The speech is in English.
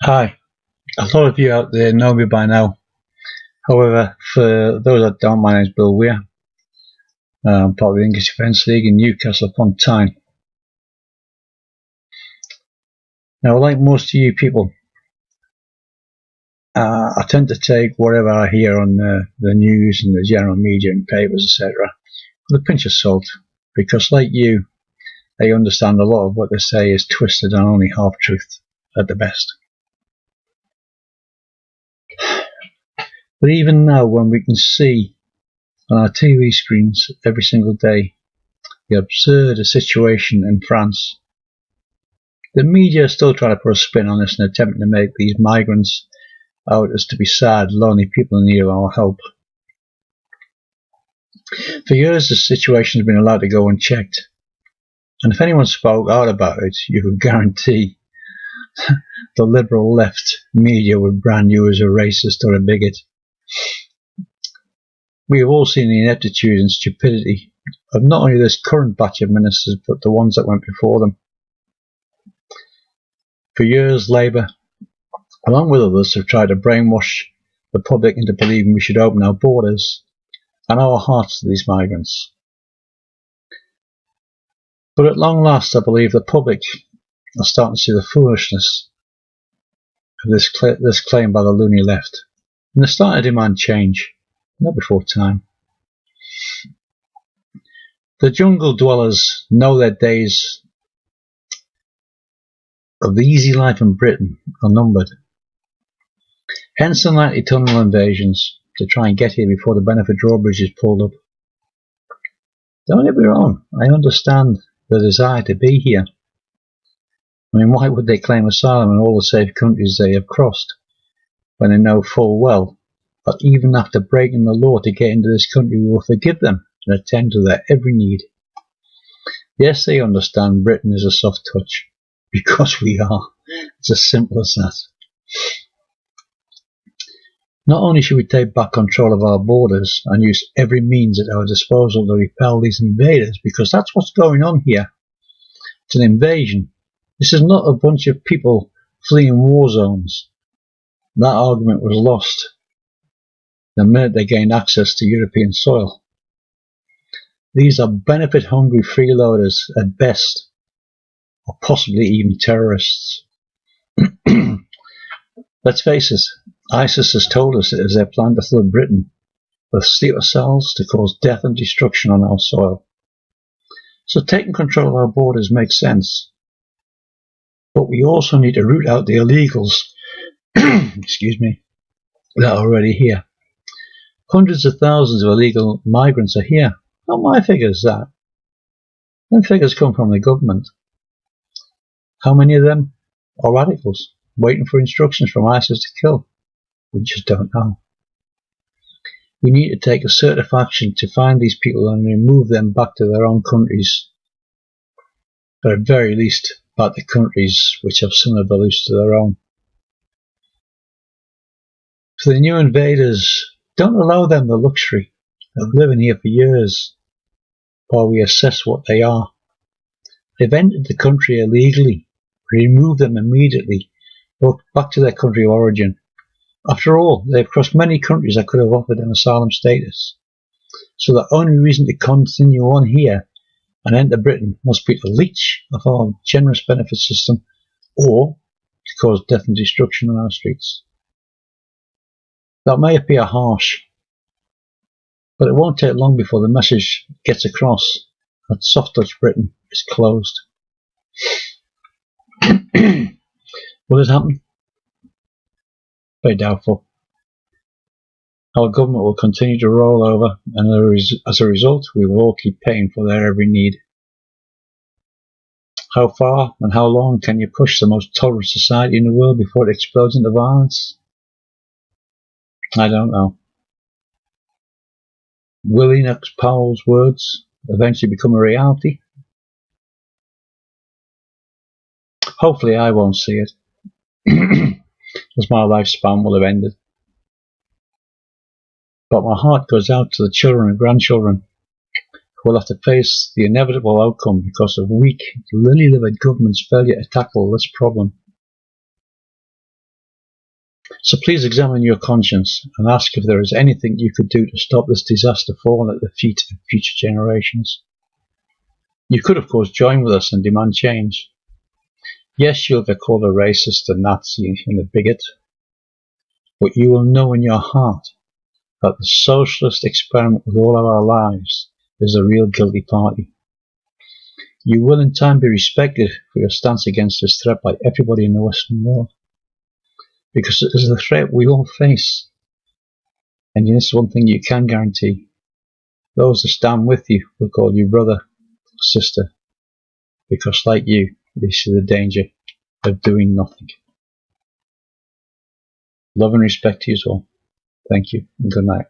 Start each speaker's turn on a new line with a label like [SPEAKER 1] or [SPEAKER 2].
[SPEAKER 1] Hi, a lot of you out there know me by now. However, for those that don't, my name is Bill Weir. I'm part of the English Defence League in Newcastle upon Tyne. Now, like most of you people, I tend to take whatever I hear on the news and the general media and papers, etc., with a pinch of salt, because like you, I understand a lot of what they say is twisted and only half-truth at the best. But even now, when we can see on our TV screens every single day the absurd situation in France, the media are still trying to put a spin on this and attempting to make these migrants out as to be sad, lonely people in need of our help. For years, the situation has been allowed to go unchecked, and if anyone spoke out about it, you could guarantee the liberal left media would brand you as a racist or a bigot. We have all seen the ineptitude and stupidity of not only this current batch of ministers, but the ones that went before them. For years, Labour, along with others, have tried to brainwash the public into believing we should open our borders and our hearts to these migrants. But at long last, I believe the public are starting to see the foolishness of this claim by the loony left, and they're starting to demand change, not before time. The jungle dwellers know their days of the easy life in Britain are numbered. Hence the nightly tunnel invasions to try and get here before the Benefit drawbridge is pulled up. Don't get me wrong, I understand the desire to be here. I mean, why would they claim asylum in all the safe countries they have crossed, when they know full well that even after breaking the law to get into this country we will forgive them and attend to their every need? Yes, they understand Britain is a soft touch, because we are. It's as simple as that. Not only should we take back control of our borders and use every means at our disposal to repel these invaders, because that's what's going on here. It's an invasion. This is not a bunch of people fleeing war zones. That argument was lost the minute they gained access to European soil. These are benefit-hungry freeloaders at best, or possibly even terrorists. Let's face it, ISIS has told us it is their plan to flood Britain with sleeper cells to cause death and destruction on our soil. So taking control of our borders makes sense. But we also need to root out the illegals excuse me, that are already here. Hundreds of thousands of illegal migrants are here. Not my figures, that. Them figures come from the government. How many of them are radicals, waiting for instructions from ISIS to kill? We just don't know. We need to take assertive action to find these people and remove them back to their own countries, or at very least back to countries which have similar values to their own. For the new invaders, don't allow them the luxury of living here for years while we assess what they are. They've entered the country illegally. Remove them immediately. Go back to their country of origin. After all, they've crossed many countries that could have offered them asylum status. So the only reason to continue on here and enter Britain must be to leech off our generous benefit system or to cause death and destruction on our streets. That may appear harsh, but it won't take long before the message gets across that soft touch Britain is closed. Will it happen? Very doubtful. Our government will continue to roll over, and as a result, we will all keep paying for their every need. How far and how long can you push the most tolerant society in the world before it explodes into violence? I don't know. Will Enoch Powell's words eventually become a reality? Hopefully I won't see it, as my lifespan will have ended. But my heart goes out to the children and grandchildren who will have to face the inevitable outcome because of weak, lily-livered government's failure to tackle this problem. So please examine your conscience and ask if there is anything you could do to stop this disaster falling at the feet of future generations. You could, of course, join with us and demand change. Yes, you'll get called a racist, a Nazi, and a bigot, but you will know in your heart that the socialist experiment with all of our lives is a real guilty party. You will in time be respected for your stance against this threat by everybody in the Western world, because it is the threat we all face. And this is one thing you can guarantee: those that stand with you will call you brother or sister, because like you, they see the danger of doing nothing. Love and respect to you all. Thank you and good night.